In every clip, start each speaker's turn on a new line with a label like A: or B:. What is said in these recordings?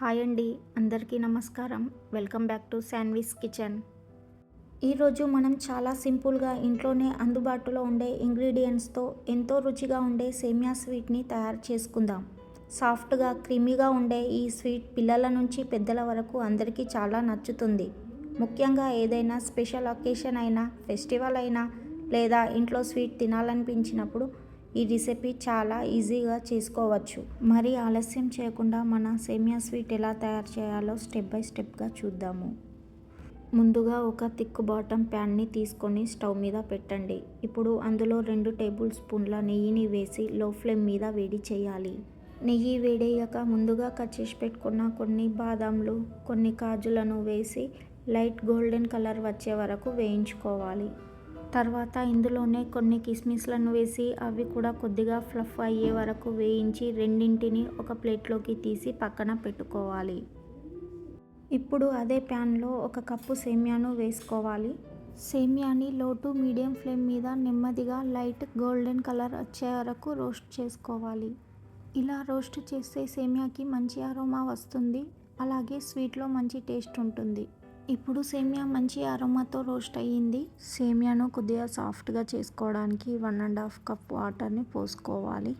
A: Hi అండి, అందరికీ నమస్కారం. Welcome back to Sanvi's kitchen. ఈరోజు మనం చాలా సింపుల్గా ఇంట్లోనే అందుబాటులో ఉండే ఇంగ్రీడియంట్స్తో ఎంతో రుచిగా ఉండే సేమియా స్వీట్ని తయారు చేసుకుందాం. సాఫ్ట్గా క్రీమీగా ఉండే ఈ స్వీట్ పిల్లల నుంచి పెద్దల వరకు అందరికీ చాలా నచ్చుతుంది. ముఖ్యంగా ఏదైనా స్పెషల్ అకేషన్ అయినా, ఫెస్టివల్ అయినా లేదా ఇంట్లో స్వీట్ తినాలనిపించినప్పుడు ఈ రెసిపీ చాలా ఈజీగా చేసుకోవచ్చు. మరి ఆలస్యం చేయకుండా మన సేమియా స్వీట్ ఎలా తయారు చేయాలో స్టెప్ బై స్టెప్గా చూద్దాము. ముందుగా ఒక థిక్ బాటమ్ ప్యాన్ని తీసుకొని స్టవ్ మీద పెట్టండి. ఇప్పుడు అందులో 2 టేబుల్ స్పూన్ల నెయ్యిని వేసి లో ఫ్లేమ్ మీద వేడి చేయాలి. నెయ్యి వేడయ్యాక ముందుగా కట్ చేసి పెట్టుకున్న కొన్ని బాదాంలు, కొన్ని కాజులను వేసి లైట్ గోల్డెన్ కలర్ వచ్చే వరకు వేయించుకోవాలి. తర్వాత ఇందులోనే కొన్ని కిస్మిస్లను వేసి అవి కూడా కొద్దిగా ఫ్లఫ్ అయ్యే వరకు వేయించి రెండింటిని ఒక ప్లేట్లోకి తీసి పక్కన పెట్టుకోవాలి. ఇప్పుడు అదే ప్యాన్లో 1 కప్పు సేమియాను వేసుకోవాలి. సేమియాని లో టు మీడియం ఫ్లేమ్ మీద నెమ్మదిగా లైట్ గోల్డెన్ కలర్ వచ్చే వరకు రోస్ట్ చేసుకోవాలి. ఇలా రోస్ట్ చేస్తే సేమియాకి మంచి అరోమా వస్తుంది, అలాగే స్వీట్లో మంచి టేస్ట్ ఉంటుంది. ఇప్పుడు సేమియా మంచి అరోమాతో రోస్ట్ అయ్యింది. సేమియాను కొద్దిగా సాఫ్ట్గా చేసుకోవడానికి 1.5 కప్ వాటర్ని పోసుకోవాలి.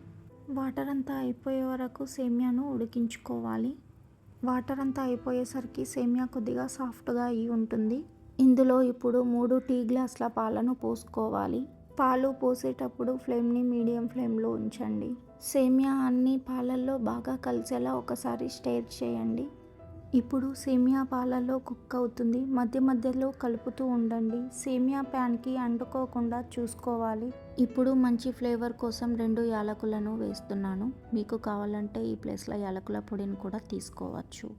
A: వాటర్ అంతా అయిపోయే వరకు సేమియాను ఉడికించుకోవాలి. వాటర్ అంతా అయిపోయేసరికి సేమియా కొద్దిగా సాఫ్ట్గా అయి ఉంటుంది. ఇందులో ఇప్పుడు 3 టీ గ్లాసుల పాలను పోసుకోవాలి. పాలు పోసేటప్పుడు ఫ్లేమ్ని మీడియం ఫ్లేమ్లో ఉంచండి. సేమియా అన్ని పాలల్లో బాగా కలిసేలా ఒకసారి స్టైర్ చేయండి. ఇప్పుడు సేమియా పాలల్లో కుక్ అవుతుంది. మధ్య మధ్యలో కలుపుతూ ఉండండి. సేమియా ప్యాన్కి అంటుకోకుండా చూసుకోవాలి. ఇప్పుడు మంచి ఫ్లేవర్ కోసం 2 యాలకులను వేస్తున్నాను. మీకు కావాలంటే ఈ ప్లేస్లో యాలకుల పొడిని కూడా తీసుకోవచ్చు.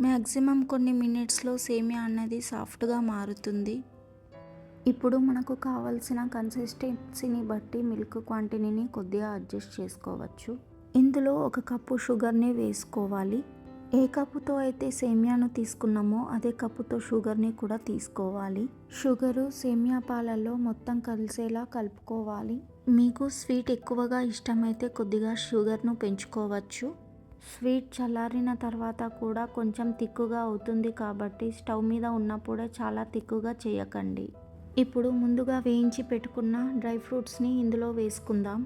A: మ్యాక్సిమం కొన్ని మినిట్స్లో సేమియా అన్నది సాఫ్ట్గా మారుతుంది. ఇప్పుడు మనకు కావాల్సిన కన్సిస్టెన్సీని బట్టి మిల్క్ క్వాంటిటీని కొద్దిగా అడ్జస్ట్ చేసుకోవచ్చు. ఇందులో 1 కప్పు షుగర్ని వేసుకోవాలి. ఏ కప్పుతో అయితే సేమియాను తీసుకున్నామో అదే కప్పుతో షుగర్ని కూడా తీసుకోవాలి. షుగరు సేమియా పాలల్లో మొత్తం కలిసేలా కలుపుకోవాలి. మీకు స్వీట్ ఎక్కువగా ఇష్టమైతే కొద్దిగా షుగర్ను పెంచుకోవచ్చు. స్వీట్ చల్లారిన తర్వాత కూడా కొంచెం తిక్కుగా అవుతుంది కాబట్టి స్టవ్ మీద ఉన్నప్పుడే చాలా తిక్కుగా చేయకండి. ఇప్పుడు ముందుగా వేయించి పెట్టుకున్న డ్రై ఫ్రూట్స్ని ఇందులో వేసుకుందాం.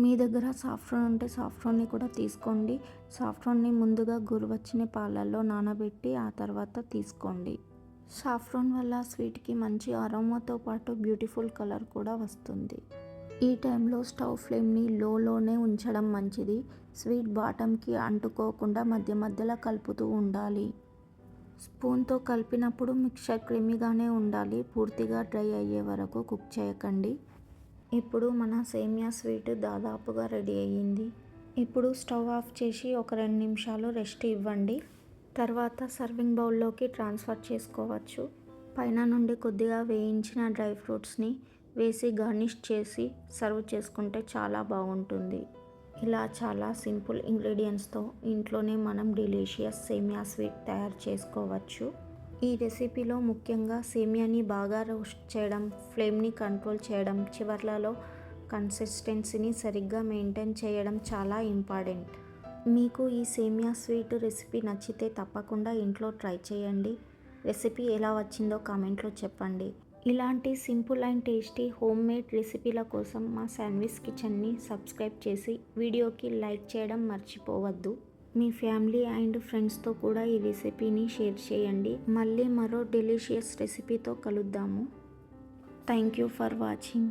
A: మీ దగ్గర సాఫ్రాన్ ఉంటే సాఫ్రాన్ని కూడా తీసుకోండి. సాఫ్రాన్ని ముందుగా గోరువెచ్చని పాలల్లో నానబెట్టి ఆ తర్వాత తీసుకోండి. సాఫ్రాన్ వల్ల స్వీట్కి మంచి అరోమాతో పాటు బ్యూటిఫుల్ కలర్ కూడా వస్తుంది. ఈ టైంలో స్టవ్ ఫ్లేమ్ని లోనే ఉంచడం మంచిది. స్వీట్ బాటమ్కి అంటుకోకుండా మధ్య మధ్యలో కలుపుతూ ఉండాలి. స్పూన్తో కలిపినప్పుడు మిక్చర్ క్రీమీగానే ఉండాలి. పూర్తిగా డ్రై అయ్యే వరకు కుక్ చేయకండి. ఇప్పుడు మన సేమియా స్వీట్ దాదాపుగా రెడీ అయ్యింది. ఇప్పుడు స్టవ్ ఆఫ్ చేసి ఒక 2 నిమిషాలు రెస్ట్ ఇవ్వండి. తర్వాత సర్వింగ్ బౌల్లోకి ట్రాన్స్ఫర్ చేసుకోవచ్చు. పైన నుండి కొద్దిగా వేయించిన డ్రై ఫ్రూట్స్ని వేసి గార్నిష్ చేసి సర్వ్ చేసుకుంటే చాలా బాగుంటుంది. ఇలా చాలా సింపుల్ ఇంగ్రీడియంట్స్తో ఇంట్లోనే మనం డెలీషియస్ సేమియా స్వీట్ తయారు చేసుకోవచ్చు. ఈ రెసిపీలో ముఖ్యంగా సేమియాని బాగా రోస్ట్ చేయడం, ఫ్లేమ్ని కంట్రోల్ చేయడం, చివర్లలో కన్సిస్టెన్సీని సరిగ్గా మెయింటైన్ చేయడం చాలా ఇంపార్టెంట్. మీకు ఈ సేమియా స్వీట్ రెసిపీ నచ్చితే తప్పకుండా ఇంట్లో ట్రై చేయండి. రెసిపీ ఎలా వచ్చిందో కామెంట్లో చెప్పండి. ఇలాంటి simple and tasty home made రెసిపీల కోసం మా శాన్విస్ కిచెన్ని సబ్స్క్రైబ్ చేసి వీడియోకి లైక్ చేయడం మర్చిపోవద్దు. మీ ఫ్యామిలీ అండ్ ఫ్రెండ్స్తో కూడా ఈ రెసిపీని షేర్ చేయండి. మళ్ళీ మరో డెలీషియస్ రెసిపీతో కలుద్దాము. Thank you for watching.